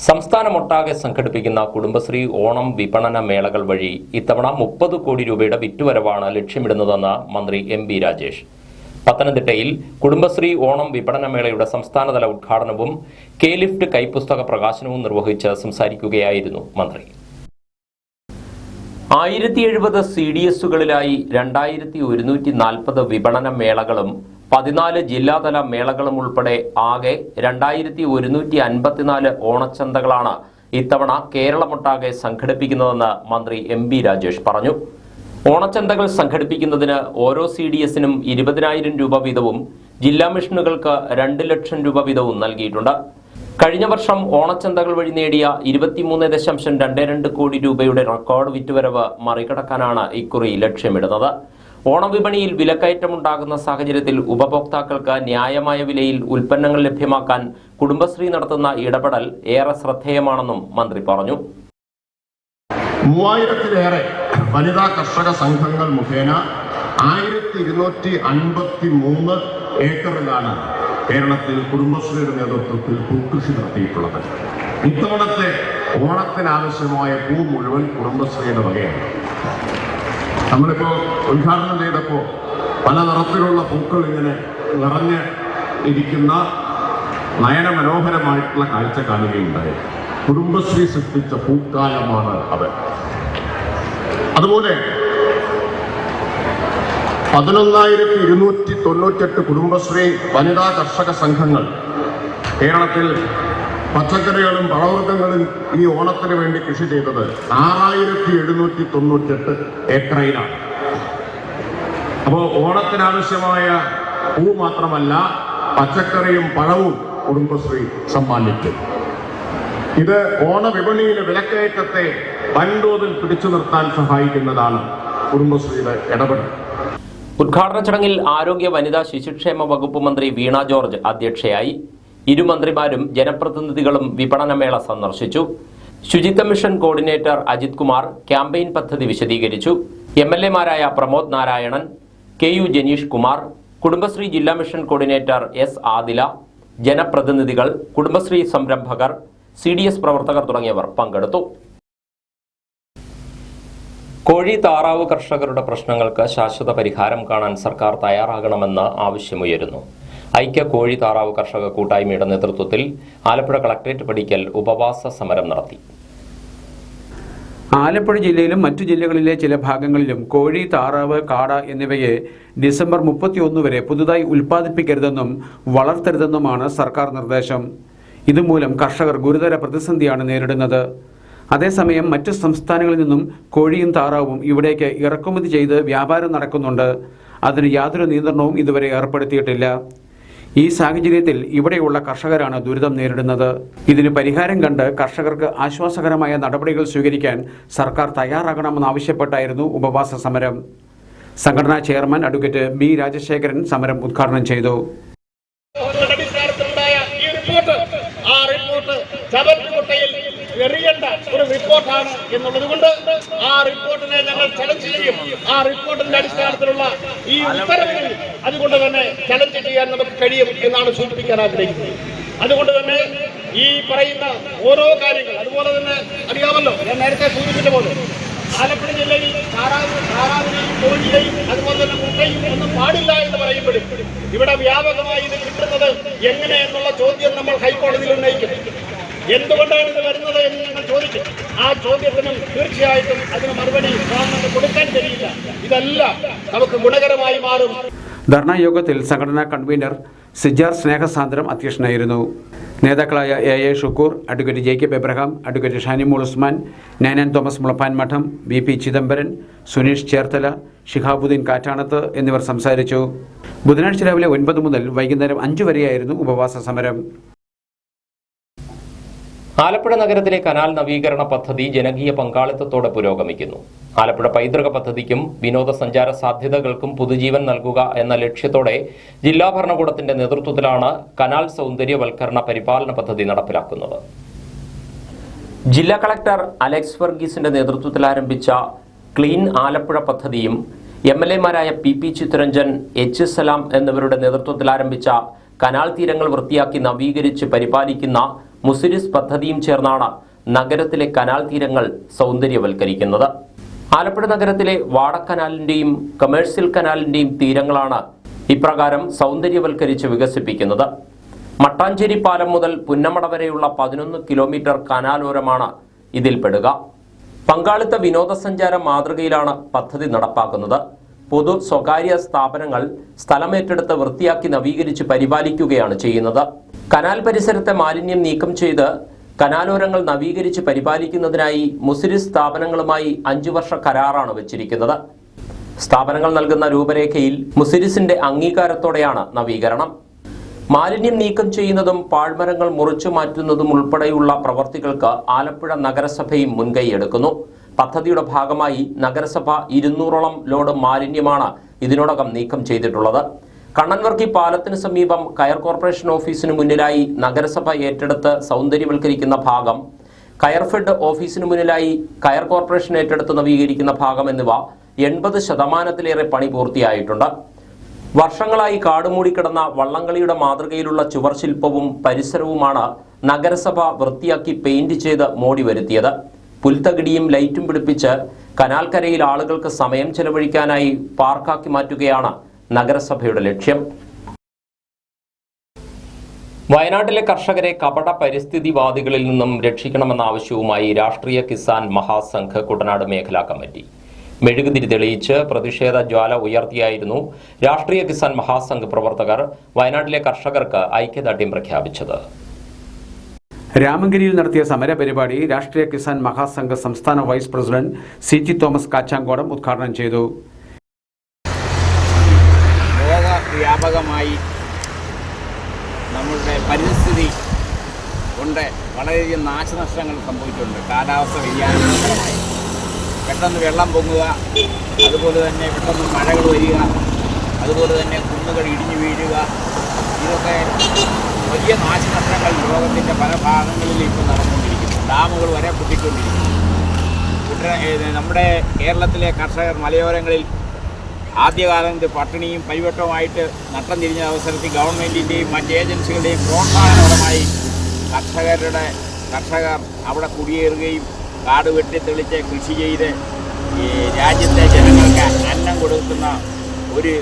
സംസ്ഥാനമൊട്ടാകെ സംഘടിപ്പിക്കുന്ന കുടുംബശ്രീ ഓണം വിപണന മേളകൾ വഴി ഇത്തവണ 30 കോടി രൂപയുടെ വിറ്റുവരവാണ് ലക്ഷ്യമിടുന്നതെന്ന് മന്ത്രി എം.ബി. രാജേഷ്. പത്തനംതിട്ടയിൽ കുടുംബശ്രീ ഓണം വിപണന മേളയുടെ സംസ്ഥാനതല ഉദ്ഘാടനവും കെ ലിഫ്റ്റ് കൈപ്പുസ്തക പ്രകാശനവും നിർവഹിച്ച് സംസാരിക്കുകയായിരുന്നു മന്ത്രി. 1070 CDSകളിലായി 2140 വിപണന മേളകളും 14 ജില്ലാതല മേളകളും ഉൾപ്പെടെ ആകെ 2154 ഓണച്ചന്തകളാണ് ഇത്തവണ കേരളമൊട്ടാകെ സംഘടിപ്പിക്കുന്നതെന്ന് മന്ത്രി എം.ബി. രാജേഷ് പറഞ്ഞു. ഓണച്ചന്തകൾ സംഘടിപ്പിക്കുന്നതിന് ഓരോ CDSനും 20,000 രൂപ വീതവും ജില്ലാ മിഷനുകൾക്ക് 2 ലക്ഷം രൂപ വീതവും നൽകിയിട്ടുണ്ട്. കഴിഞ്ഞ വർഷം ഓണച്ചന്തകൾ വഴി നേടിയ 23.22 കോടി രൂപയുടെ റെക്കോർഡ് വിറ്റുവരവ് മറികടക്കാനാണ് ഇക്കുറി ലക്ഷ്യമിടുന്നത്. ഓണവിപണിയിൽ വിലക്കയറ്റമുണ്ടാകുന്ന സാഹചര്യത്തിൽ ഉപഭോക്താക്കൾക്ക് ന്യായമായ വിലയിൽ ഉൽപ്പന്നങ്ങൾ ലഭ്യമാക്കാൻ കുടുംബശ്രീ നടത്തുന്ന ഇടപെടൽ ഏറെ ശ്രദ്ധേയമാണെന്നും മന്ത്രി പറഞ്ഞു. 3000-ലേറെ വനിതാ കർഷക സംഘങ്ങൾ മുഖേന 1253 ഏക്കറിലാണ് കേരളത്തിൽ കുടുംബശ്രീയുടെ നേതൃത്വത്തിൽ പൂക്കൃഷി നടത്തിയിട്ടുള്ളത്. ഇത്തവണത്തെ ഓണത്തിനാവശ്യമായ പൂ മുഴുവൻ കുടുംബശ്രീയുടെ വകയാണ്. നമ്മളിപ്പോൾ ഉദ്ഘാടനം ചെയ്തപ്പോൾ പല നിറത്തിലുള്ള പൂക്കൾ ഇങ്ങനെ നിറഞ്ഞ് ഇരിക്കുന്ന നയനമനോഹരമായിട്ടുള്ള കാഴ്ച കാണുകയുണ്ടായി. കുടുംബശ്രീ സൃഷ്ടിച്ച പൂക്കാലമാണ് അത്. അതുപോലെ 11,298 കുടുംബശ്രീ വനിതാ കർഷക സംഘങ്ങൾ കേരളത്തിൽ പച്ചക്കറികളും പഴവർഗ്ഗങ്ങളും ഈ ഓണത്തിന് വേണ്ടി കൃഷി ചെയ്തത് 6,798 ഏക്കറിലാണ്. അപ്പോൾ ഓണത്തിനാവശ്യമായ പൂ മാത്രമല്ല, പച്ചക്കറിയും പഴവും കുടുംബശ്രീ സമ്മാനിച്ചു. ഇത് ഓണവിപണിയിലെ വിലക്കയറ്റത്തെ വൻതോതിൽ പിടിച്ചു നിർത്താൻ സഹായിക്കുന്നതാണ് കുടുംബശ്രീയുടെ ഇടപെടൽ. ഉദ്ഘാടന ചടങ്ങിൽ ആരോഗ്യ വനിതാ ശിശുക്ഷേമ വകുപ്പ് മന്ത്രി വീണ ജോർജ് അധ്യക്ഷയായി. ഇരു മന്ത്രിമാരും ജനപ്രതിനിധികളും വിപണനമേള സന്ദർശിച്ചു. ശുചിത്വ mission coordinator Ajith Kumar campaign പദ്ധതി വിശദീകരിച്ചു. MLA-മാരായ പ്രമോദ് നാരായണൻ, KU ജനീഷ് കുമാർ, കുടുംബശ്രീ ജില്ലാ മിഷൻ കോർഡിനേറ്റർ S ആദില, ജനപ്രതിനിധികൾ, കുടുംബശ്രീ സംരംഭകർ, CDS പ്രവർത്തകർ തുടങ്ങിയവർ പങ്കെടുത്തു. കോഴി താറാവ് കർഷകരുടെ പ്രശ്നങ്ങൾക്ക് ശാശ്വത പരിഹാരം കാണാൻ സർക്കാർ തയ്യാറാകണമെന്ന് ആവശ്യമുയരുന്നു. ഐക്യ കോഴി താറാവ് കർഷക കൂട്ടായ്മയുടെ നേതൃത്വത്തിൽ ആലപ്പുഴ കളക്ടറേറ്റ് പടിക്കൽ ഉപവാസ സമരം നടത്തി. ആലപ്പുഴ ജില്ലയിലും മറ്റു ജില്ലകളിലെ ചില ഭാഗങ്ങളിലും കോഴി, താറാവ്, കാട എന്നിവയെ ഡിസംബർ 31 വരെ പുതുതായി ഉൽപ്പാദിപ്പിക്കരുതെന്നും വളർത്തരുതെന്നുമാണ് സർക്കാർ നിർദ്ദേശം. ഇതുമൂലം കർഷകർ ഗുരുതര പ്രതിസന്ധിയാണ് നേരിടുന്നത്. അതേസമയം മറ്റു സംസ്ഥാനങ്ങളിൽ നിന്നും കോഴിയും താറാവും ഇവിടേക്ക് ഇറക്കുമതി ചെയ്ത് വ്യാപാരം നടക്കുന്നുണ്ട്. അതിന് യാതൊരു നിയന്ത്രണവും ഇതുവരെ ഏർപ്പെടുത്തിയിട്ടില്ല. ഈ സാഹചര്യത്തിൽ ഇവിടെയുള്ള കർഷകരാണ് ദുരിതം നേരിടുന്നത്. ഇതിന് പരിഹാരം കണ്ട് കർഷകർക്ക് ആശ്വാസകരമായ നടപടികൾ സ്വീകരിക്കാൻ സർക്കാർ തയ്യാറാകണമെന്നാവശ്യപ്പെട്ടായിരുന്നു ഉപവാസ സമരം. സംഘടനാ ചെയർമാൻ അഡ്വക്കേറ്റ് B. രാജശേഖരൻ സമരം ഉദ്ഘാടനം ചെയ്തു. എറിയേണ്ട ഒരു റിപ്പോർട്ടാണ് എന്നുള്ളത് കൊണ്ട് ആ റിപ്പോർട്ടിനെ ഞങ്ങൾ ചലഞ്ച് ചെയ്യും. ആ റിപ്പോർട്ടിന്റെ അടിസ്ഥാനത്തിലുള്ള ഈ ഉത്തരവുകൾ അതുകൊണ്ട് തന്നെ ചലഞ്ച് ചെയ്യാൻ നമുക്ക് കഴിയും എന്നാണ് സൂചിപ്പിക്കാൻ ആഗ്രഹിക്കുന്നത്. അതുകൊണ്ട് തന്നെ ഈ പറയുന്ന ഓരോ കാര്യങ്ങൾ അതുപോലെ തന്നെ അറിയാമല്ലോ, ഞാൻ നേരത്തെ സൂചിപ്പിച്ച പോലെ ആലപ്പുഴ ജില്ലയിൽ താറാവിനെയും കോഴിയെയും അതുപോലെ തന്നെ മുട്ടയും ഒന്നും പാടില്ല എന്ന് പറയുമ്പോഴും ഇവിടെ വ്യാപകമായി ഇത് കിട്ടുന്നത് എങ്ങനെ എന്നുള്ള ചോദ്യം നമ്മൾ ഹൈക്കോടതിയിൽ ഉന്നയിക്കും. എന്തുകൊണ്ടാണ് ഇത് വരുന്നത് എന്ന് ഞങ്ങൾ ചോദിക്കും. ആ ചോദ്യത്തിനും തീർച്ചയായിട്ടും അതിന് മറുപടി ഗവൺമെന്റ് കൊടുക്കാൻ കഴിയില്ല. ഇതെല്ലാം നമുക്ക് ഗുണകരമായി മാറും. ധർണാ യോഗത്തിൽ സംഘടനാ കൺവീനർ സിജാർ സ്നേഹസാന്ദ്രം അധ്യക്ഷനായിരുന്നു. നേതാക്കളായ A.A. Shukoor, advocate Jacob Abraham, advocate Shanimol Usman, Ninan Thomas Mulappan Madom, BP Chidambaran, Suneesh Cherthala, Shihabuddin കാറ്റാണത്ത് എന്നിവർ സംസാരിച്ചു. ബുധനാഴ്ച രാവിലെ 9 മുതൽ വൈകുന്നേരം 5 വരെയായിരുന്നു ഉപവാസ സമരം. ആലപ്പുഴ നഗരത്തിലെ കനാൽ നവീകരണ പദ്ധതി ജനകീയ പങ്കാളിത്തത്തോടെ പുരോഗമിക്കുന്നു. ആലപ്പുഴ പൈതൃക പദ്ധതിക്കും വിനോദസഞ്ചാര സാധ്യതകൾക്കും പുതുജീവൻ നൽകുക എന്ന ലക്ഷ്യത്തോടെ ജില്ലാ ഭരണകൂടത്തിന്റെ നേതൃത്വത്തിലാണ് കനാൽ സൗന്ദര്യവൽക്കരണ പരിപാലന പദ്ധതി നടപ്പിലാക്കുന്നത്. ജില്ലാ കളക്ടർ അലക്സ് വർഗീസിന്റെ നേതൃത്വത്തിൽ ആരംഭിച്ച ക്ലീൻ ആലപ്പുഴ പദ്ധതിയും MLA-മാരായ PP ചിത്തരഞ്ജൻ, H സലാം എന്നിവരുടെ നേതൃത്വത്തിൽ ആരംഭിച്ച കനാൽ തീരങ്ങൾ വൃത്തിയാക്കി നവീകരിച്ച് പരിപാലിക്കുന്ന മുസിരിസ് പദ്ധതിയും ചേർന്നാണ് നഗരത്തിലെ കനാൽ തീരങ്ങൾ സൗന്ദര്യവൽക്കരിക്കുന്നത്. ആലപ്പുഴ നഗരത്തിലെ വാടക്കനാലിന്റെയും കമേഴ്സ്യൽ കനാലിന്റെയും തീരങ്ങളാണ് ഇപ്രകാരം സൗന്ദര്യവൽക്കരിച്ച് വികസിപ്പിക്കുന്നത്. മട്ടാഞ്ചേരി പാലം മുതൽ പുന്നമട വരെയുള്ള 11 കിലോമീറ്റർ കനാലോരമാണ് ഇതിൽപ്പെടുക. പങ്കാളിത്ത വിനോദസഞ്ചാര മാതൃകയിലാണ് പദ്ധതി നടപ്പാക്കുന്നത്. പൊതു സ്വകാര്യ സ്ഥാപനങ്ങൾ സ്ഥലമേറ്റെടുത്ത് വൃത്തിയാക്കി നവീകരിച്ച് പരിപാലിക്കുകയാണ് ചെയ്യുന്നത്. കനാൽ പരിസരത്തെ മാലിന്യം നീക്കം ചെയ്ത് കനാലോരങ്ങൾ നവീകരിച്ച് പരിപാലിക്കുന്നതിനായി മുസിരിസ് സ്ഥാപനങ്ങളുമായി 5 വർഷ കരാറാണ് വെച്ചിരിക്കുന്നത്. സ്ഥാപനങ്ങൾ നൽകുന്ന രൂപരേഖയിൽ മുസിരിസിന്റെ അംഗീകാരത്തോടെയാണ് നവീകരണം. മാലിന്യം നീക്കം ചെയ്യുന്നതും പാഴ്മരങ്ങൾ മുറിച്ചു മാറ്റുന്നതും ഉൾപ്പെടെയുള്ള പ്രവർത്തികൾക്ക് ആലപ്പുഴ നഗരസഭയും മുൻകൈയെടുക്കുന്നു. പദ്ധതിയുടെ ഭാഗമായി നഗരസഭ 200ഓളം ലോഡ് മാലിന്യമാണ് ഇതിനോടകം നീക്കം ചെയ്തിട്ടുള്ളത്. കണ്ണൻവർക്കി പാലത്തിന് സമീപം കയർ കോർപ്പറേഷൻ ഓഫീസിന് മുന്നിലായി നഗരസഭ ഏറ്റെടുത്ത് സൗന്ദര്യവൽക്കരിക്കുന്ന ഭാഗം, കയർഫെഡ് ഓഫീസിന് മുന്നിലായി കയർ കോർപ്പറേഷൻ ഏറ്റെടുത്ത് നവീകരിക്കുന്ന ഭാഗം എന്നിവ 80% പണി പൂർത്തിയായിട്ടുണ്ട്. വർഷങ്ങളായി കാടുമൂടിക്കിടന്ന വള്ളംകളിയുടെ മാതൃകയിലുള്ള ചുവർശില്പവും പരിസരവുമാണ് നഗരസഭ വൃത്തിയാക്കി പെയിന്റ് ചെയ്ത് മോടി വരുത്തിയത്. പുൽത്തകിടിയും ലൈറ്റും പിടിപ്പിച്ച് കനാൽക്കരയിൽ ആളുകൾക്ക് സമയം ചെലവഴിക്കാനായി പാർക്കാക്കി മാറ്റുകയാണ് നഗരസഭയുടെ ലക്ഷ്യം. വയനാട്ടിലെ കർഷകരെ കപട പരിസ്ഥിതിവാദികളിൽ നിന്നും രക്ഷിക്കണമെന്ന ആവശ്യവുമായി രാഷ്ട്രീയ കിസാൻ മഹാസംഘ് കുട്ടനാട് മേഖലാ കമ്മിറ്റി മെഴുകുതിരി തെളിയിച്ച് പ്രതിഷേധ ജ്വാല ഉയർത്തിയായിരുന്നു രാഷ്ട്രീയ കിസാൻ മഹാസംഘ് പ്രവർത്തകർ വയനാട്ടിലെ കർഷകർക്ക് ഐക്യദാർഢ്യം പ്രഖ്യാപിച്ചത്. രാമങ്കരിയിൽ നടത്തിയ സമര പരിപാടി രാഷ്ട്രീയ കിസാൻ മഹാസംഘ് സംസ്ഥാന വൈസ് പ്രസിഡന്റ് CT തോമസ് കാച്ചാങ്കോടം ഉദ്ഘാടനം ചെയ്തു. ലോകവ്യാപകമായി നമ്മളുടെ പരിസ്ഥിതി കൊണ്ട് വളരെയധികം നാശനഷ്ടങ്ങൾ സംഭവിച്ചിട്ടുണ്ട്. കാലാവസ്ഥ വ്യതിയാനങ്ങളുടെ ഫലമായി പെട്ടെന്ന് വെള്ളം പൊങ്ങുക, അതുപോലെ തന്നെ പെട്ടെന്ന് മഴകൾ വരിക, അതുപോലെ തന്നെ കുന്നുകൾ ഇടിഞ്ഞു വീഴുക, ഇതൊക്കെ വലിയ നാശനഷ്ടങ്ങൾ ലോകത്തിൻ്റെ പല ഭാഗങ്ങളിൽ ഇപ്പോൾ നടന്നുകൊണ്ടിരിക്കുന്നു. ഡാമുകൾ വരെ പൊട്ടിക്കൊണ്ടിരിക്കുന്നു. നമ്മുടെ കേരളത്തിലെ കർഷകർ മലയോരങ്ങളിൽ ആദ്യകാലത്ത് പട്ടിണിയും പരിവട്ടവുമായിട്ട് നട്ടം തിരിഞ്ഞ അവസരത്തിൽ ഗവൺമെൻറ്റിൻ്റെയും മറ്റ് ഏജൻസികളുടെയും പ്രോത്സാഹനപരമായി കർഷകർ അവിടെ കുടിയേറുകയും കാട് വെട്ടിത്തെളിച്ച് കൃഷി ചെയ്ത് ഈ രാജ്യത്തെ ജനങ്ങൾക്ക് അന്നം കൊടുക്കുന്ന ഒരു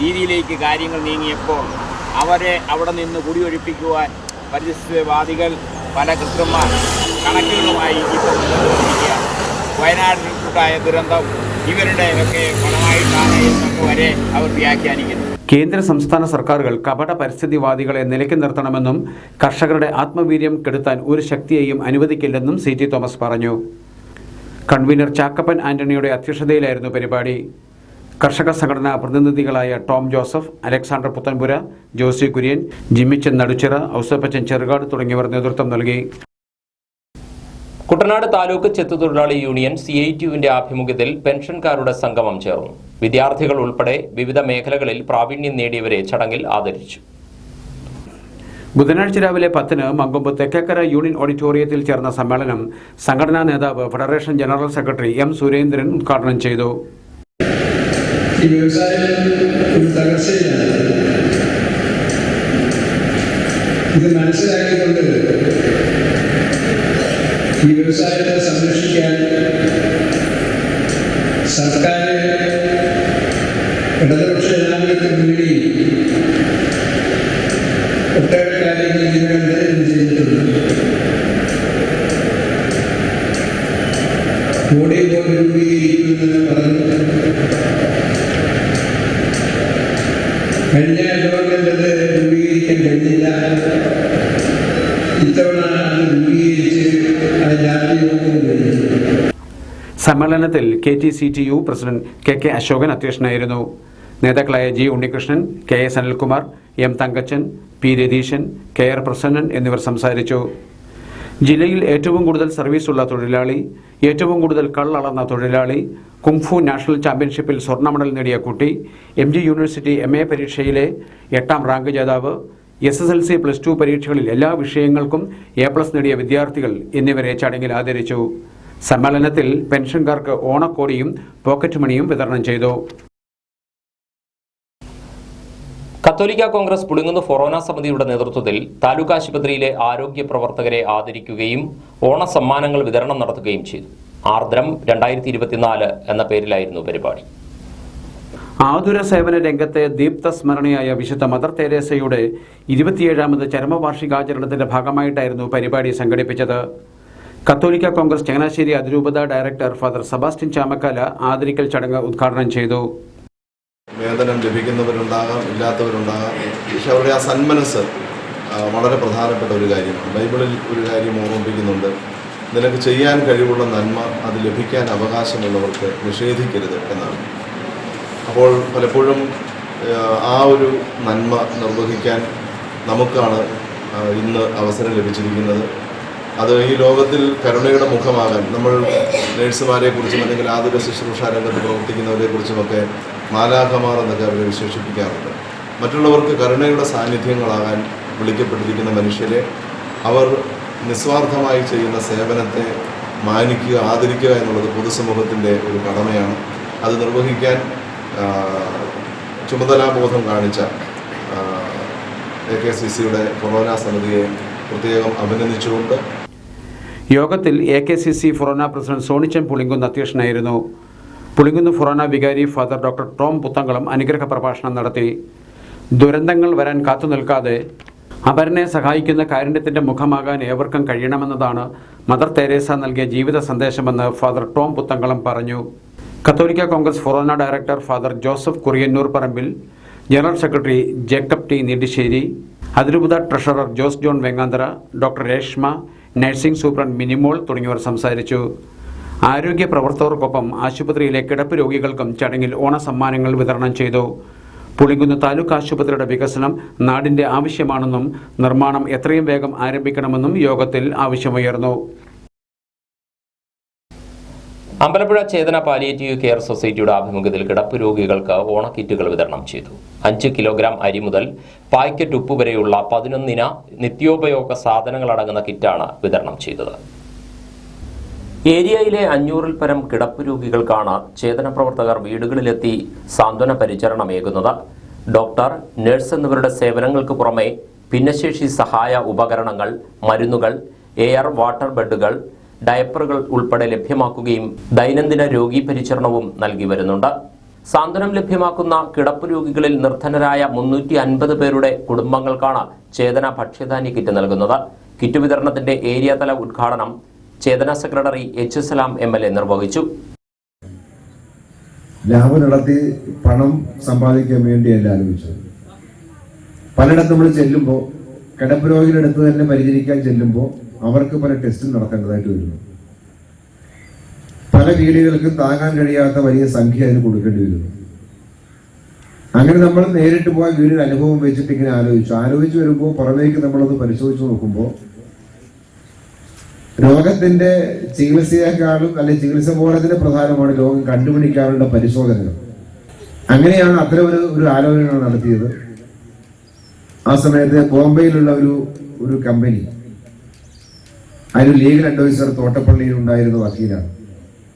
രീതിയിലേക്ക് കാര്യങ്ങൾ നീങ്ങിയപ്പോൾ അവരെ അവിടെ നിന്ന് കുടിയൊഴിപ്പിക്കുവാൻ പരിസ്ഥിതിവാദികൾ പല കൃത്രിമ കണക്കുകളുമായി ഇപ്പോൾ മുന്നോട്ടുകൊണ്ടിരിക്കുകയാണ്. വയനാട്ടിലുണ്ടായ ദുരന്തം ഇവരുടെ ഒക്കെ ഫലമായിട്ടാണ് എന്നൊക്കെ വരെ അവർ വ്യാഖ്യാനിക്കുന്നത്. കേന്ദ്ര സംസ്ഥാന സർക്കാരുകൾ കപട പരിസ്ഥിതിവാദികളെ നിലയ്ക്ക് നിർത്തണമെന്നും കർഷകരുടെ ആത്മവീര്യം കെടുത്താൻ ഒരു ശക്തിയെയും അനുവദിക്കില്ലെന്നും CT തോമസ് പറഞ്ഞു. കൺവീനർ ചാക്കപ്പൻ ആന്റണിയുടെ അധ്യക്ഷതയിലായിരുന്നു പരിപാടി. കർഷക സംഘടനാ പ്രതിനിധികളായ Tom Joseph, Alexander Puthenpura, Josy Kurian, Jimmichan Naduchira, Ouseppachan Cherukad തുടങ്ങിയവർ നേതൃത്വം നൽകി. കുട്ടനാട് താലൂക്ക് ചെത്തുതൊഴിലാളി യൂണിയൻ CITUവിന്റെ ആഭിമുഖ്യത്തിൽ പെൻഷൻകാരുടെ സംഗമം ചേർന്നു. വിദ്യാർത്ഥികൾ ഉൾപ്പെടെ വിവിധ മേഖലകളിൽ പ്രാവീണ്യം നേടിയവരെ ചടങ്ങിൽ ആദരിച്ചു. ബുധനാഴ്ച രാവിലെ 10-ന് മങ്കൊമ്പ് തെക്കേക്കര യൂണിയൻ ഓഡിറ്റോറിയത്തിൽ ചേർന്ന സമ്മേളനം സംഘടനാ നേതാവ് federation general secretary M. Surendran ഉദ്ഘാടനം ചെയ്തു. ഇത് മനസ്സിലാക്കിക്കൊണ്ട് ഈ വ്യവസായത്തെ സംരക്ഷിക്കാൻ സർക്കാർ ഇടതുപക്ഷ ജനാധിപത്യ മുന്നണി ഒട്ടേറെ കാര്യങ്ങൾ ഇതിനകം ചെയ്തിട്ടുണ്ട്. കോടി കോടി രൂപീകരിക്കുമെന്ന് പറഞ്ഞു കഴിഞ്ഞ ഗവൺമെന്റ് അത് രൂപീകരിക്കാൻ കഴിഞ്ഞില്ല. ഇത്തവണ അത് രൂപീകരിച്ച് അത് ജാതീയമാക്കാൻ കഴിഞ്ഞു. സമ്മേളനത്തിൽ KTCTU പ്രസിഡന്റ് KK അശോകൻ അധ്യക്ഷനായിരുന്നു. നേതാക്കളായ G. Unnikrishnan, KS Anilkumar, M. Thankachan, P. Ratheeshan, KR Prasannan എന്നിവർ സംസാരിച്ചു. ജില്ലയിൽ ഏറ്റവും കൂടുതൽ സർവീസുള്ള തൊഴിലാളി, ഏറ്റവും കൂടുതൽ കള്ളളന്ന തൊഴിലാളി, കുംഫു നാഷണൽ ചാമ്പ്യൻഷിപ്പിൽ സ്വർണ്ണ മെഡൽ നേടിയ കുട്ടി, MG യൂണിവേഴ്സിറ്റി MA പരീക്ഷയിലെ 8ാം റാങ്ക് ജേതാവ്, SSLC +2 പരീക്ഷകളിൽ എല്ലാ വിഷയങ്ങൾക്കും A+ നേടിയ വിദ്യാർത്ഥികൾ എന്നിവരെ ചടങ്ങിൽ ആദരിച്ചു. സമ്മേളനത്തിൽ പെൻഷൻകാർക്ക് ഓണക്കോടിയും പോക്കറ്റ് മണിയും വിതരണം ചെയ്തു. കത്തോലിക്ക കോൺഗ്രസ് പുളിങ്ങുന്ന് ഫൊറോന സമിതിയുടെ നേതൃത്വത്തിൽ താലൂക്ക് ആശുപത്രിയിലെ ആരോഗ്യ പ്രവർത്തകരെ ആദരിക്കുകയും ഓണസമ്മാനങ്ങൾ വിതരണം നടത്തുകയും ചെയ്തു. ആർദ്രം 2024 എന്ന പേരിലായിരുന്നു പരിപാടി. ആതുര സേവന രംഗത്തെ ദീപ്ത സ്മരണയായ വിശുദ്ധ മദർ തെരേസയുടെ 27ാമത് ചരമവാർഷികാചരണത്തിന്റെ ഭാഗമായിട്ടായിരുന്നു പരിപാടി സംഘടിപ്പിച്ചത്. കത്തോലിക്ക കോൺഗ്രസ് ചങ്ങനാശ്ശേരി അതിരൂപത ഡയറക്ടർ ഫാദർ സെബാസ്റ്റ്യൻ ചാമക്കാല ആദരിക്കൽ ചടങ്ങ് ഉദ്ഘാടനം ചെയ്തു. വേതനം ലഭിക്കുന്നവരുണ്ടാകാം, ഇല്ലാത്തവരുണ്ടാകാം. പക്ഷെ അവരുടെ ആ സന്മനസ് വളരെ പ്രധാനപ്പെട്ട ഒരു കാര്യമാണ്. ബൈബിളിൽ ഒരു കാര്യം ഓർമ്മിപ്പിക്കുന്നുണ്ട്, നിനക്ക് ചെയ്യാൻ കഴിവുള്ള നന്മ അത് ലഭിക്കാൻ അവകാശമുള്ളവർക്ക് നിഷേധിക്കരുത് എന്നാണ്. അപ്പോൾ പലപ്പോഴും ആ ഒരു നന്മ നിർവഹിക്കാൻ നമുക്കാണ് ഇന്ന് അവസരം ലഭിച്ചിരിക്കുന്നത്. അത് ഈ ലോകത്തിൽ കരുണയുടെ മുഖമാകാൻ നമ്മൾ നേഴ്സുമാരെക്കുറിച്ചും അല്ലെങ്കിൽ ആതുര ശുശ്രൂഷ രംഗത്ത് പ്രവർത്തിക്കുന്നവരെക്കുറിച്ചുമൊക്കെ മാലാഖമാർ എന്നൊക്കെ അവരെ വിശേഷിപ്പിക്കാറുണ്ട്. മറ്റുള്ളവർക്ക് കരുണയുടെ സാന്നിധ്യങ്ങളാകാൻ വിളിക്കപ്പെട്ടിരിക്കുന്ന മനുഷ്യരെ അവർ നിസ്വാർത്ഥമായി ചെയ്യുന്ന സേവനത്തെ മാനിക്കുക, ആദരിക്കുക എന്നുള്ളത് പൊതുസമൂഹത്തിൻ്റെ ഒരു കടമയാണ്. അത് നിർവഹിക്കാൻ ചുമതലാബോധം കാണിച്ച AKCCയുടെ ഫൊറോന സമിതിയെ പ്രത്യേകം അഭിനന്ദിച്ചുകൊണ്ട് യോഗത്തിൽ AKCC ഫൊറോന പ്രസിഡന്റ് സോണിച്ചൻ പുളിങ്കുന്ന് അധ്യക്ഷനായിരുന്നു. പുളിങ്കുന്ന് ഫൊറോന വികാരി ഫാദർ ഡോക്ടർ ടോം പുത്തങ്കളം അനുഗ്രഹ പ്രഭാഷണം നടത്തി. ദുരന്തങ്ങൾ വരാൻ കാത്തുനിൽക്കാതെ അപരനെ സഹായിക്കുന്ന കാരുണ്യത്തിന്റെ മുഖമാകാൻ ഏവർക്കും കഴിയണമെന്നതാണ് മദർ തെരേസ നൽകിയ ജീവിത സന്ദേശമെന്ന് ഫാദർ ടോം പുത്തങ്കളം പറഞ്ഞു. കത്തോലിക്ക കോൺഗ്രസ് ഫൊറോന director father Joseph Kuriannoor Parambil, general secretary Jacob T Nellissery, അതിരൂപത treasurer Jose John Venganthara, doctor Reshma, nursing superintendent Minimol തുടങ്ങിയവർ സംസാരിച്ചു. ആരോഗ്യ പ്രവർത്തകർക്കൊപ്പം ആശുപത്രിയിലെ കിടപ്പ് രോഗികൾക്കും ചടങ്ങിൽ ഓണസമ്മാനങ്ങൾ വിതരണം ചെയ്തു. പുളിങ്കുന്ന് താലൂക്ക് ആശുപത്രിയുടെ വികസനം നാടിന്റെ ആവശ്യമാണെന്നും നിർമ്മാണം എത്രയും വേഗം ആരംഭിക്കണമെന്നും യോഗത്തിൽ ആവശ്യമുയർന്നു. അമ്പലപ്പുഴ ചേതന പാലിയേറ്റീവ് കെയർ സൊസൈറ്റിയുടെ ആഭിമുഖ്യത്തിൽ കിടപ്പ് രോഗികൾക്ക് ഓണക്കിറ്റുകൾ വിതരണം ചെയ്തു. 5 കിലോഗ്രാം അരി മുതൽ പാക്കറ്റ് ഉപ്പ് വരെയുള്ള 11 നിത്യോപയോഗ സാധനങ്ങളടങ്ങുന്ന കിറ്റാണ് വിതരണം ചെയ്തത്. ഏരിയയിലെ 500-ൽ പരം കിടപ്പ് രോഗികൾക്കാണ് ചേതന പ്രവർത്തകർ വീടുകളിലെത്തി സാന്ത്വന പരിചരണമേകുന്നത്. ഡോക്ടർ, നഴ്സ് എന്നിവരുടെ സേവനങ്ങൾക്ക് പുറമെ ഭിന്നശേഷി സഹായ ഉപകരണങ്ങൾ, മരുന്നുകൾ, എയർ വാട്ടർ ബെഡുകൾ, ഡയപ്പറുകൾ ഉൾപ്പെടെ ലഭ്യമാക്കുകയും ദൈനംദിന രോഗി പരിചരണവും നൽകി വരുന്നുണ്ട്. സാന്ത്വനം ലഭ്യമാക്കുന്ന കിടപ്പ് രോഗികളിൽ നിർധനരായ 350 പേരുടെ കുടുംബങ്ങൾക്കാണ് ചേതന ഭക്ഷ്യധാന്യ കിറ്റ് നൽകുന്നത്. കിറ്റ് വിതരണത്തിന്റെ ഏരിയ തല ഉദ്ഘാടനം ചേതന സെക്രട്ടറി H. സലാം MLA നിർവഹിച്ചു. ലാഭം നടത്തി പണം സമ്പാദിക്കാൻ വേണ്ടിയല്ല ആലോചിച്ചത്. പലയിടത്തും നമ്മൾ ചെല്ലുമ്പോൾ കിടപ്പ് രോഗികളുടെ അടുത്ത് തന്നെ പരിചരിക്കാൻ ചെല്ലുമ്പോൾ അവർക്ക് പല ടെസ്റ്റും നടത്തേണ്ടതായിട്ട് വരുന്നു. പല വീടുകൾക്കും താങ്ങാൻ കഴിയാത്ത വലിയ സംഖ്യ അതിന് കൊടുക്കേണ്ടി വരുന്നു. അങ്ങനെ നമ്മൾ നേരിട്ട് പോയ വീടിന് അനുഭവം വെച്ചിട്ട് ഇങ്ങനെ ആലോചിച്ചു വരുമ്പോൾ പുറമേക്ക് നമ്മളത് പരിശോധിച്ച് നോക്കുമ്പോൾ രോഗത്തിന്റെ ചികിത്സയെക്കാളും അല്ലെങ്കിൽ ചികിത്സ പോലെ തന്നെ പ്രധാനമാണ് രോഗം കണ്ടുപിടിക്കാനുള്ള പരിശോധനകൾ. അങ്ങനെയാണ് അത്തരം ഒരു ആലോചന നടത്തിയത്. ആ സമയത്ത് ബോംബെയിലുള്ള ഒരു കമ്പനി, അതിന് ലീഗൽ അഡ്വൈസർ തോട്ടപ്പള്ളിയിൽ ഉണ്ടായിരുന്ന വക്കീലാണ്.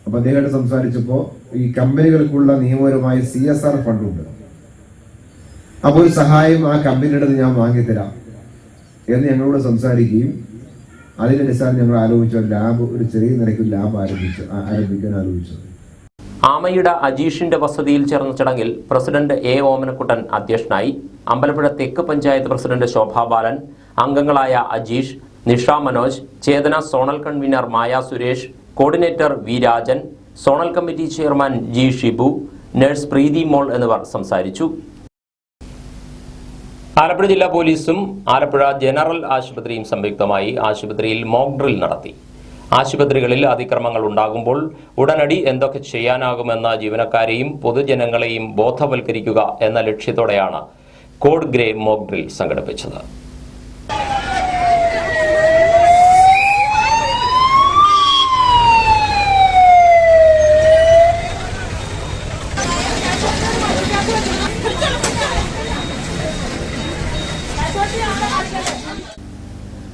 അപ്പൊ അദ്ദേഹമായിട്ട് സംസാരിച്ചപ്പോൾ ഈ കമ്പനികൾക്കുള്ള നിയമപരമായ CSR ഫണ്ടുണ്ട്, അപ്പോൾ ഒരു സഹായം ആ കമ്പനിയുടെ ഞാൻ വാങ്ങിത്തരാം എന്ന് ഞങ്ങളോട് സംസാരിക്കുകയും അതിന്റെ അടിസ്ഥാനം ഞങ്ങൾ ആലോചിച്ച ലാബ്, ഒരു ചെറിയ നിരക്കിൽ ലാബ് ആരംഭിക്കാൻ ആലോചിച്ചത്. ആമയുടെ അജീഷിന്റെ വസതിയിൽ ചേർന്ന ചടങ്ങിൽ പ്രസിഡന്റ് A. ഓമനക്കുട്ടൻ അധ്യക്ഷനായി. അമ്പലപ്പുഴ തെക്ക് പഞ്ചായത്ത് പ്രസിഡന്റ് ശോഭാ ബാലൻ, അംഗങ്ങളായ Ajeesh, Nisha Manoj, Chethana zonal convener Maya Suresh, coordinator V Rajan, zonal committee chairman G. Shibu, nurse Preethi Mol എന്നിവർ സംസാരിച്ചു. ആലപ്പുഴ ജില്ലാ പോലീസും ആലപ്പുഴ ജനറൽ ആശുപത്രിയും സംയുക്തമായി ആശുപത്രിയിൽ മോക്ക് ഡ്രിൽ നടത്തി. ആശുപത്രികളിൽ അതിക്രമങ്ങൾ ഉണ്ടാകുമ്പോൾ ഉടനടി എന്തൊക്കെ ചെയ്യാനാകുമെന്ന ജീവനക്കാരെയും പൊതുജനങ്ങളെയും ബോധവൽക്കരിക്കുക എന്ന ലക്ഷ്യത്തോടെയാണ് കോഡ് ഗ്രേ മോക്ക് ഡ്രിൽ സംഘടിപ്പിച്ചത്.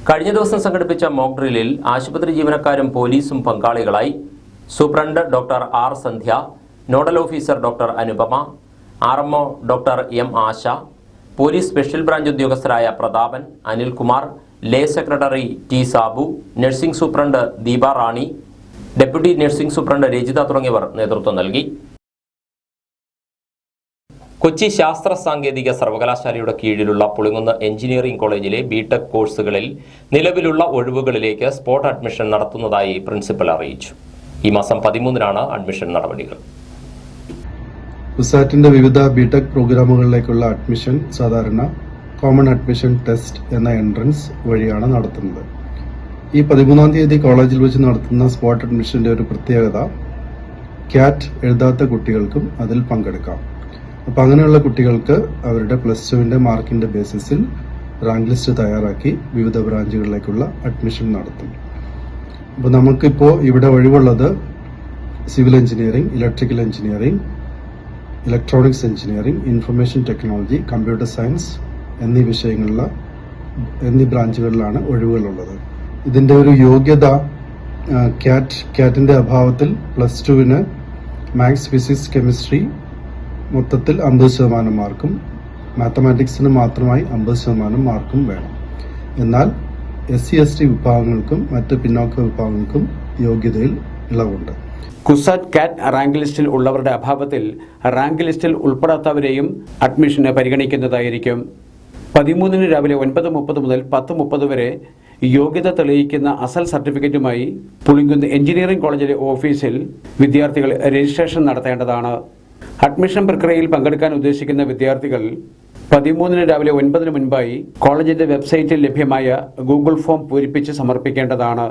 കഴിഞ്ഞ ദിവസം സംഘടിപ്പിച്ച മോക്ക് ഡ്രില്ലിൽ ആശുപത്രി ജീവനക്കാരും പോലീസും പങ്കാളികളായി. Superintendent doctor R. Sandhya, nodal officer doctor Anupama, RMO doctor M. Asha, police special branch ഉദ്യോഗസ്ഥരായ Prathapan, Anilkumar, lay secretary T Sabu, nursing superintendent Deepa Rani, deputy nursing superintendent Rajitha തുടങ്ങിയവർ നേതൃത്വം നൽകി. കൊച്ചി ശാസ്ത്ര സാങ്കേതിക സർവകലാശാലയുടെ കീഴിലുള്ള പുളിങ്ങുന്ന് എഞ്ചിനീയറിംഗ് കോളേജിലെ ബിടെക് കോഴ്സുകളിൽ നിലവിലുള്ള ഒഴിവുകളിലേക്ക് സ്പോട്ട് അഡ്മിഷൻ നടത്തുന്നതായി പ്രിൻസിപ്പൽ അറിയിച്ചു. ഈ മാസം 13-നാണ് അഡ്മിഷൻ നടപടികൾ. കുസാറ്റിന്റെ വിവിധ ബിടെക് പ്രോഗ്രാമുകളിലേക്കുള്ള അഡ്മിഷൻ സാധാരണ കോമൺ അഡ്മിഷൻ ടെസ്റ്റ് എന്ന എൻട്രൻസ് വഴിയാണ് നടത്തുന്നത്. ഈ 13-ാം തീയതി കോളേജിൽ വെച്ച് നടത്തുന്ന സ്പോട്ട് അഡ്മിഷന്റെ ഒരു പ്രത്യേകത, ക്യാറ്റ് എഴുതാത്ത കുട്ടികൾക്കും അതിൽ പങ്കെടുക്കാം. അപ്പോൾ അങ്ങനെയുള്ള കുട്ടികൾക്ക് അവരുടെ +2 മാർക്കിന്റെ ബേസിസിൽ റാങ്ക് ലിസ്റ്റ് തയ്യാറാക്കി വിവിധ ബ്രാഞ്ചുകളിലേക്കുള്ള അഡ്മിഷൻ നടത്തും. അപ്പോൾ നമുക്കിപ്പോൾ ഇവിടെ ഒഴിവുള്ളത് civil engineering, electrical engineering, electronics engineering, information technology, computer science എന്നീ ബ്രാഞ്ചുകളിലാണ് ഒഴിവുകളുള്ളത്. ഇതിന്റെ ഒരു യോഗ്യത, ക്യാറ്റിന്റെ അഭാവത്തിൽ +2 മാത്സ്, ഫിസിക്സ്, കെമിസ്ട്രി മൊത്തത്തിൽ 50% മാർക്കും, മാത്തമാറ്റിക്സിന് മാത്രമായി 50% മാർക്കും വേണം. എന്നാൽ SC/ST വിഭാഗങ്ങൾക്കും മറ്റ് പിന്നോക്ക വിഭാഗങ്ങൾക്കും യോഗ്യതയിൽ ഇളവുണ്ട്. കുസാറ്റ് കാറ്റ് റാങ്ക് ലിസ്റ്റിൽ ഉള്ളവരുടെ അഭാവത്തിൽ റാങ്ക് ലിസ്റ്റിൽ ഉൾപ്പെടാത്തവരെയും അഡ്മിഷന് പരിഗണിക്കുന്നതായിരിക്കും. 13-ന് രാവിലെ 9:30 മുതൽ 10:30 വരെ യോഗ്യത തെളിയിക്കുന്ന അസൽ സർട്ടിഫിക്കറ്റുമായി പുളിങ്കുന്ന് എഞ്ചിനീയറിംഗ് കോളേജിലെ ഓഫീസിൽ വിദ്യാർത്ഥികൾ രജിസ്ട്രേഷൻ നടത്തേണ്ടതാണ്. അഡ്മിഷൻ പ്രക്രിയയിൽ പങ്കെടുക്കാൻ ഉദ്ദേശിക്കുന്ന വിദ്യാർത്ഥികൾ 13-ന് രാവിലെ 9-ന് മുൻപായി കോളേജിന്റെ വെബ്സൈറ്റിൽ ലഭ്യമായ ഗൂഗിൾ ഫോം പൂരിപ്പിച്ച് സമർപ്പിക്കേണ്ടതാണ്.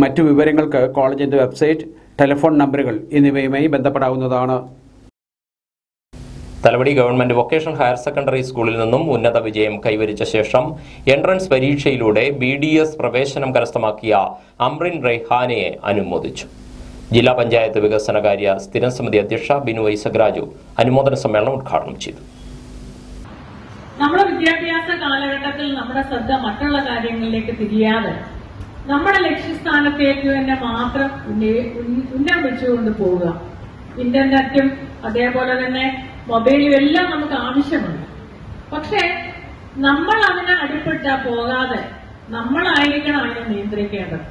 മറ്റു വിവരങ്ങൾക്ക് കോളേജിന്റെ വെബ്സൈറ്റ്, ടെലിഫോൺ നമ്പറുകൾ എന്നിവയുമായി ബന്ധപ്പെടാവുന്നതാണ്. Thalavady government vocational higher secondary സ്കൂളിൽ നിന്നും ഉന്നത വിജയം കൈവരിച്ച ശേഷം എൻട്രൻസ് പരീക്ഷയിലൂടെ BDS പ്രവേശനം കരസ്ഥമാക്കിയ അംറിൻ റെയ്ഹാനയെ അനുമോദിച്ചു. ജില്ലാ പഞ്ചായത്ത് വികസനകാര്യ സ്ഥിരം സമിതി അധ്യക്ഷ ബിനു ഐസക് രാജു അനുമോദന സമ്മേളനം ഉദ്ഘാടനം ചെയ്തു. നമ്മുടെ വിദ്യാഭ്യാസ കാലഘട്ടത്തിൽ നമ്മുടെ ശ്രദ്ധ മറ്റുള്ള കാര്യങ്ങളിലേക്ക് തിരിയാതെ നമ്മുടെ ലക്ഷ്യസ്ഥാനത്തേക്ക് തന്നെ മാത്രം ഉന്നം വെച്ചുകൊണ്ട് പോവുക. ഇന്റർനെറ്റും അതേപോലെ തന്നെ മൊബൈലും എല്ലാം നമുക്ക് ആവശ്യമുണ്ട്. പക്ഷെ നമ്മൾ അതിനെ അടിപ്പെട്ടാ പോകാതെ നമ്മളായിരിക്കണം അതിനെ നിയന്ത്രിക്കേണ്ടത്.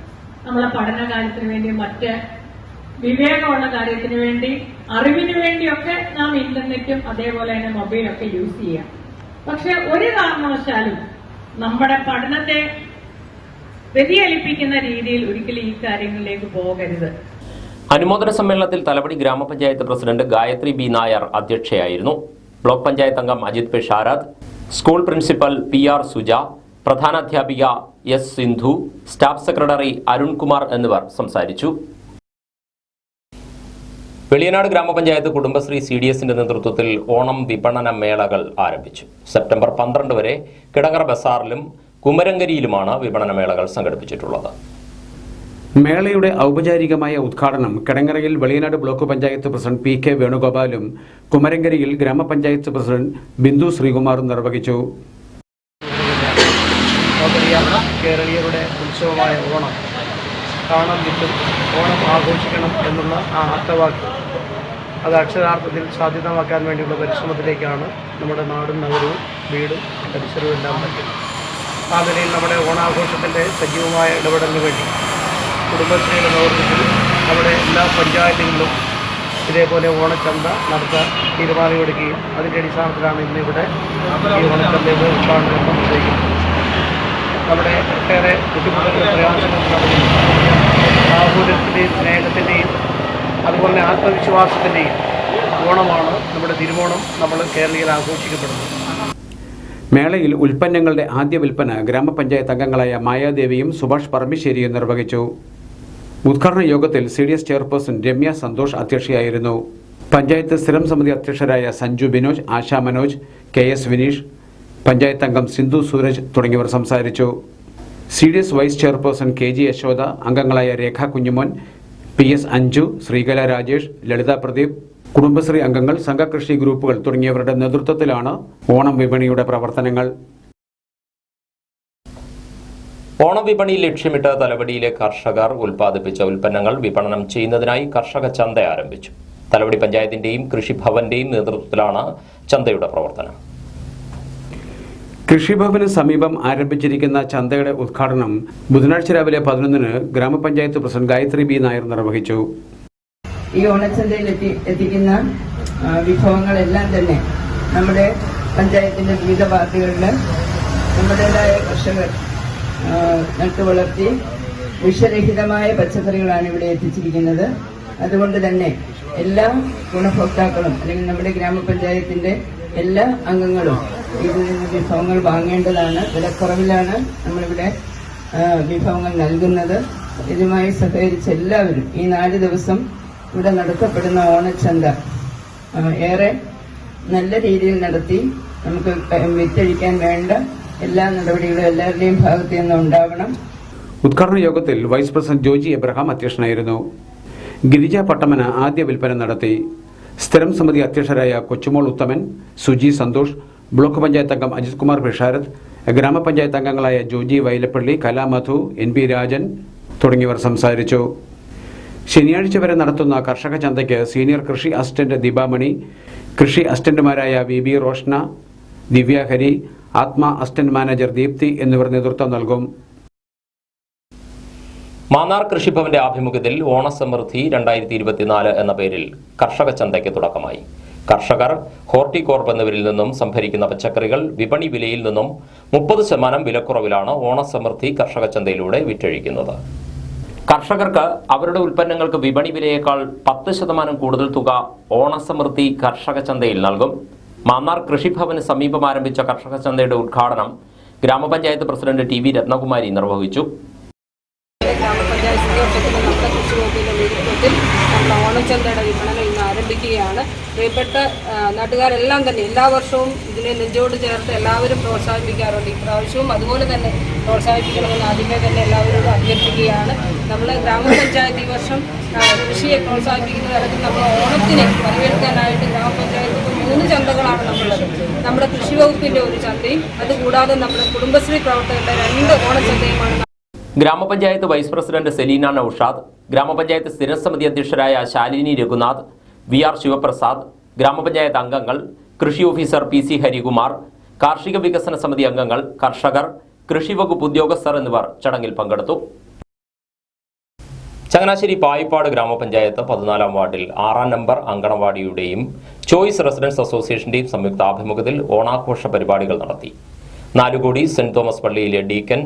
നമ്മളെ പഠന കാര്യത്തിന് വേണ്ടി, മറ്റ് വിവേകമുള്ള കാര്യത്തിന് വേണ്ടി, അറിവിന് വേണ്ടിയൊക്കെ നാം ഇന്റർനെറ്റും അതേപോലെ തന്നെ മൊബൈലൊക്കെ യൂസ് ചെയ്യാം. പക്ഷെ ഒരു കാരണവശാലും നമ്മുടെ പഠനത്തെ വ്യതിചലിപ്പിക്കുന്ന രീതിയിൽ ഒരിക്കലും ഈ കാര്യങ്ങളിലേക്ക് പോകരുത്. അനുമോദന സമ്മേളനത്തിൽ തലവടി ഗ്രാമപഞ്ചായത്ത് പ്രസിഡന്റ് ഗായത്രി ബി നായർ അധ്യക്ഷയായിരുന്നു. ബ്ലോക്ക് പഞ്ചായത്ത് അംഗം Ajith P Sharad, school principal PR Suja, പ്രധാനാധ്യാപിക S Sindhu, staff secretary Arunkumar എന്നിവർ സംസാരിച്ചു. വെളിയനാട് ഗ്രാമപഞ്ചായത്ത് കുടുംബശ്രീ CDSന്റെ നേതൃത്വത്തിൽ ഓണം വിപണന മേളകൾ ആരംഭിച്ചു. സെപ്റ്റംബർ 12 വരെ കിടങ്ങറ ബസാറിലും കുമരങ്കരിയിലുമാണ് വിപണന മേളകൾ സംഘടിപ്പിച്ചിട്ടുള്ളത്. മേളയുടെ ഔപചാരികമായ ഉദ്ഘാടനം കിടങ്ങറയിൽ Veliyanad block panchayat president PK വേണുഗോപാലും കുമരങ്കരിയിൽ ഗ്രാമപഞ്ചായത്ത് പ്രസിഡന്റ് ബിന്ദു ശ്രീകുമാറും നിർവഹിച്ചു. കേരളീയരുടെ ഉത്സവമായ ഓണം കാണാൻ കിട്ടും, ഓണം ആഘോഷിക്കണം എന്നുള്ള ആ ആപ്തവാക്യം അത് അക്ഷരാർത്ഥത്തിൽ സാധ്യതമാക്കാൻ വേണ്ടിയുള്ള പരിശ്രമത്തിലേക്കാണ് നമ്മുടെ നാടും നഗരവും വീടും പരിസരവും എല്ലാം പറ്റും. ആ നിലയിൽ നമ്മുടെ ഓണാഘോഷത്തിൻ്റെ സജീവമായ ഇടപെടലിന് വേണ്ടി കുടുംബശ്രീയുടെ നേതൃത്വത്തിൽ നമ്മുടെ എല്ലാ പഞ്ചായത്തുകളിലും ഇതേപോലെ ഓണച്ചന്ത നടത്താൻ തീരുമാനമെടുക്കുകയും അതിൻ്റെ അടിസ്ഥാനത്തിലാണ് ഇന്നിവിടെ ഈ ഓണച്ചന്തയുടെ ഉദ്ഘാടനം നിർവഹിക്കുന്നത്. നമ്മുടെ ഒട്ടേറെ ബുദ്ധിമുട്ടുകൾ, പ്രയാസങ്ങൾ നടക്കുന്നു. സാഹോദര്യത്തിൻ്റെയും സ്നേഹത്തിൻ്റെയും അതുപോലെ ആത്മവിശ്വാസത്തിൻ്റെയും ഓണമാണ് നമ്മുടെ തിരുവോണം നമ്മൾ കേരളീയർ ആഘോഷിക്കപ്പെടുന്നത്. മേളയിൽ ഉൽപ്പന്നങ്ങളുടെ ആദ്യ വിൽപ്പന ഗ്രാമപഞ്ചായത്ത് അംഗങ്ങളായ മായാദേവിയും സുഭാഷ് പറമ്പിശ്ശേരിയും നിർവഹിച്ചു. ഉദ്ഘാടന യോഗത്തിൽ CDS ചെയർപേഴ്സൺ രമ്യ സന്തോഷ് അധ്യക്ഷയായിരുന്നു. പഞ്ചായത്ത് സ്ഥിരം സമിതി അധ്യക്ഷരായ സഞ്ജു ബിനോജ്, ആശാ മനോജ്, KS വിനീഷ്, പഞ്ചായത്ത് അംഗം സിന്ധു സൂരജ് തുടങ്ങിയവർ സംസാരിച്ചു. CDS vice chairperson KG Yashoda, അംഗങ്ങളായ രേഖ കുഞ്ഞുമോൻ, PS അഞ്ജു, ശ്രീകല രാജേഷ്, ലളിത പ്രദീപ്, കുടുംബശ്രീ അംഗങ്ങൾ, സംഘകൃഷി ഗ്രൂപ്പുകൾ തുടങ്ങിയവരുടെ നേതൃത്വത്തിലാണ് ഓണം വിപണിയുടെ പ്രവർത്തനങ്ങൾ. ഓണം വിപണി ലക്ഷ്യമിട്ട് തലവടിയിലെ കർഷകർ ഉൽപ്പാദിപ്പിച്ച ഉൽപ്പന്നങ്ങൾ വിപണനം ചെയ്യുന്നതിനായി കർഷക ചന്ത ആരംഭിച്ചു. തലവടി പഞ്ചായത്തിന്റെയും കൃഷിഭവന്റെയും നേതൃത്വത്തിലാണ് ചന്തയുടെ പ്രവർത്തനം. കൃഷിഭവന് സമീപം ആരംഭിച്ചിരിക്കുന്ന ചന്തയുടെ ഉദ്ഘാടനം ബുധനാഴ്ച രാവിലെ 11-ന് ഗ്രാമപഞ്ചായത്ത് പ്രസിഡന്റ് ഗായത്രി ബി നായർ നിർവഹിച്ചു. ഈ ഓണച്ചന്തയിൽ എത്തിക്കുന്ന വിഭവങ്ങളെല്ലാം തന്നെ നമ്മുടെ പഞ്ചായത്തിന്റെ വിവിധ വാർഡുകളിൽ നമ്മുടേതായ കർഷകർ നട്ടുവളർത്തി വിഷരഹിതമായ പച്ചക്കറികളാണ് ഇവിടെ എത്തിച്ചിരിക്കുന്നത്. അതുകൊണ്ട് തന്നെ എല്ലാ ഗുണഭോക്താക്കളും അല്ലെങ്കിൽ നമ്മുടെ ഗ്രാമപഞ്ചായത്തിന്റെ എല്ലാ അംഗങ്ങളും ഇതിൽ നിന്ന് വിഭവങ്ങൾ വാങ്ങേണ്ടതാണ്. വിലക്കുറവിലാണ് നമ്മളിവിടെ വിഭവങ്ങൾ നൽകുന്നത്. ഇതുമായി സഹകരിച്ച എല്ലാവരും ഈ 4 ദിവസം ഇവിടെ നടത്തപ്പെടുന്ന ഓണച്ചന്ത ഏറെ നല്ല രീതിയിൽ നടത്തി നമുക്ക് വിറ്റഴിക്കാൻ വേണ്ട എല്ലാ നടപടികളും എല്ലാവരുടെയും ഭാഗത്തു നിന്ന് ഉണ്ടാവണം. ഉദ്ഘാടന യോഗത്തിൽ വൈസ് പ്രസിഡന്റ് ജോജി എബ്രഹാം അധ്യക്ഷനായിരുന്നു. ഗിരിജ പട്ടമന ആദ്യ വിൽപ്പന നടത്തി. സ്ഥിരം സമിതി അധ്യക്ഷരായ കൊച്ചുമോൾ ഉത്തമൻ, സുജി സന്തോഷ്, ബ്ലോക്ക് പഞ്ചായത്ത് അംഗം അജിത് കുമാർ ഭിഷാരത്, ഗ്രാമപഞ്ചായത്ത് അംഗങ്ങളായ ജോജി വൈലപ്പള്ളി, കലാമധു, NP രാജൻ തുടങ്ങിയവർ സംസാരിച്ചു. ശനിയാഴ്ച വരെ നടത്തുന്ന കർഷക ചന്തയ്ക്ക് സീനിയർ കൃഷി അസിസ്റ്റന്റ് ദീപാമണി, കൃഷി അസിസ്റ്റന്റുമാരായ VB റോഷ്ന, ദിവ്യ ഹരി, ആത്മ അസിസ്റ്റന്റ് മാനേജർ ദീപ്തി എന്നിവർ നേതൃത്വം നൽകും. മാന്നാർ കൃഷിഭവന്റെ ആഭിമുഖ്യത്തിൽ ഓണസമൃദ്ധി 2024 എന്ന പേരിൽ കർഷക ചന്തയ്ക്ക് തുടക്കമായി. കർഷകർ ഹോർട്ടികോർപ്പ് എന്നിവരിൽ നിന്നും സംഭരിക്കുന്ന പച്ചക്കറികൾ വിപണി വിലയിൽ നിന്നും 30% വിലക്കുറവിലാണ് ഓണസമൃദ്ധി കർഷക ചന്തയിലൂടെ വിറ്റഴിക്കുന്നത്. കർഷകർക്ക് അവരുടെ ഉൽപ്പന്നങ്ങൾക്ക് വിപണി വിലയേക്കാൾ 10% കൂടുതൽ തുക ഓണസമൃദ്ധി കർഷക ചന്തയിൽ നൽകും. മാന്നാർ കൃഷിഭവന് സമീപം ആരംഭിച്ച കർഷക ചന്തയുടെ ഉദ്ഘാടനം ഗ്രാമപഞ്ചായത്ത് പ്രസിഡന്റ് TV രത്നകുമാരി നിർവഹിച്ചു. നമ്മുടെ കൃഷി വകുപ്പിന്റെ നേതൃത്വത്തിൽ നമ്മൾ ഓണച്ചന്തയുടെ വിപണനം ഇന്ന് ആരംഭിക്കുകയാണ്. പ്രിയപ്പെട്ട നാട്ടുകാരെല്ലാം തന്നെ എല്ലാ വർഷവും ഇതിനെ നെഞ്ചോട് ചേർത്ത് എല്ലാവരും പ്രോത്സാഹിപ്പിക്കാറുണ്ട്. ഇപ്രാവശ്യവും അതുപോലെ തന്നെ പ്രോത്സാഹിപ്പിക്കണമെന്ന് ആദ്യമേ തന്നെ എല്ലാവരോടും അഭ്യർത്ഥിക്കുകയാണ്. നമ്മൾ ഗ്രാമപഞ്ചായത്ത് ഈ വർഷം കൃഷിയെ പ്രോത്സാഹിപ്പിക്കുന്നത് അടക്കം നമ്മൾ ഓണത്തിന് വരവേൽക്കാനായിട്ട് ഗ്രാമപഞ്ചായത്ത് 3 ചന്തകളാണ് നമ്മുടെ കൃഷി വകുപ്പിന്റെ ഒരു ചന്തയും അതുകൂടാതെ നമ്മുടെ കുടുംബശ്രീ പ്രവർത്തകരുടെ 2 ഓണച്ചന്തയുമാണ്. ഗ്രാമപഞ്ചായത്ത് വൈസ് പ്രസിഡന്റ് സെലീന നൌഷാദ്, ഗ്രാമപഞ്ചായത്ത് സ്ഥിരസമിതി അധ്യക്ഷരായ ശാലിനി രഘുനാഥ്, VR ശിവപ്രസാദ്, ഗ്രാമപഞ്ചായത്ത് അംഗങ്ങൾ, കൃഷി ഓഫീസർ PC ഹരികുമാർ, കാർഷിക വികസന സമിതി അംഗങ്ങൾ, കർഷകർ, കൃഷി വകുപ്പ് ഉദ്യോഗസ്ഥർ എന്നിവർ ചടങ്ങിൽ പങ്കെടുത്തു. ചങ്ങനാശ്ശേരി പായിപ്പാട് ഗ്രാമപഞ്ചായത്ത് 14-ാം വാർഡിൽ 6-ാം നമ്പർ അങ്കണവാടിയുടെയും ചോയ്സ് റെസിഡൻസ് അസോസിയേഷന്റെയും സംയുക്ത ആഭിമുഖ്യത്തിൽ ഓണാഘോഷ പരിപാടികൾ നടത്തി. നാലുകോടി സെന്റ് തോമസ് പള്ളിയിലെ ഡീക്കൻ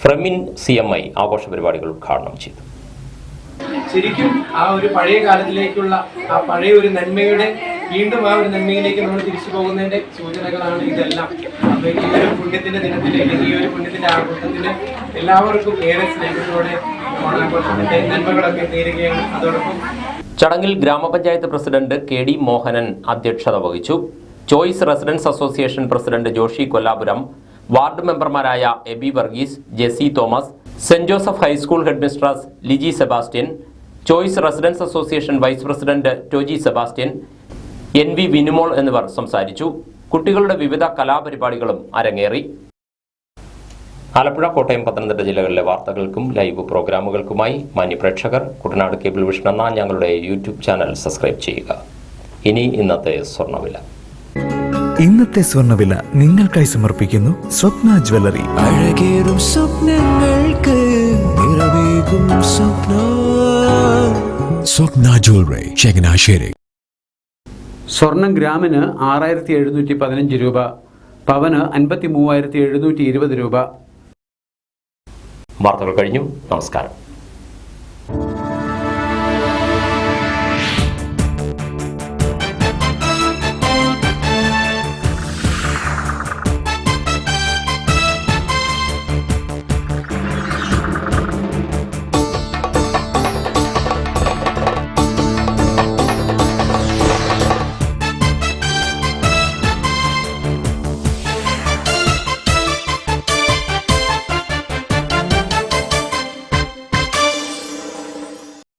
ഫ്രെമിൻ CMI ആഘോഷ പരിപാടികൾ ഉദ്ഘാടനം ചെയ്തു. ശരിക്കും ആ ഒരു പഴയ കാലത്തിലേക്കുള്ള ആ പഴയ ഒരു നന്മയുടെ വീണ്ടും ആ ഒരു നന്മയിലേക്ക് നമ്മൾ തിരിച്ചു പോകുന്നതിന്റെ സൂചനകളാണ് ഇതെല്ലാം. അപ്പൊ ഈ ഒരു പുണ്യത്തിന്റെ ദിനത്തിൽ അല്ലെങ്കിൽ ഈ ഒരു പുണ്യത്തിന്റെ ആഘോഷത്തിന് എല്ലാവർക്കും ഏറെ സ്നേഹത്തോടെ ഓണാഘോഷത്തിന്റെ നന്മകളൊക്കെ നേരുകയാണ്. അതോടൊപ്പം ചടങ്ങിൽ ഗ്രാമപഞ്ചായത്ത് പ്രസിഡന്റ് KD മോഹനൻ അധ്യക്ഷത വഹിച്ചു. Choice residence association president Joshi Kollapuram, ward മെമ്പർമാരായ എബി വർഗീസ്, ജെസി തോമസ്, സെന്റ് Joseph high school headmistress Liji Sebastian, choice residence association vice president Toji Sebastian, NV Vinumol എന്നിവർ സംസാരിച്ചു. കുട്ടികളുടെ വിവിധ കലാപരിപാടികളും അരങ്ങേറി. ആലപ്പുഴ, കോട്ടയം, പത്തനംതിട്ട ജില്ലകളിലെ വാർത്തകൾക്കും ലൈവ് പ്രോഗ്രാമുകൾക്കുമായി മാന്യപ്രേക്ഷകർ കുട്ടനാട് കേബിൾ വിഷൻ എന്ന ഞങ്ങളുടെ YouTube ചാനൽ സബ്സ്ക്രൈബ് ചെയ്യുക. ഇനി ഇന്നത്തെ സ്വർണ്ണവില. ഇന്നത്തെ സ്വർണ്ണവില നിങ്ങൾക്കായി സമർപ്പിക്കുന്നു സ്വപ്ന ജ്വല്ലറി. അഴകേറും സ്വപ്നങ്ങൾക്ക് നിറവേകും സ്വപ്ന ജ്വല്ലറി, ചങ്ങനാശ്ശേരി. സ്വർണം ഗ്രാമിന് 6715 രൂപ, പവന് 53,720 രൂപ. വാർത്തകൾ കഴിഞ്ഞു. നമസ്കാരം.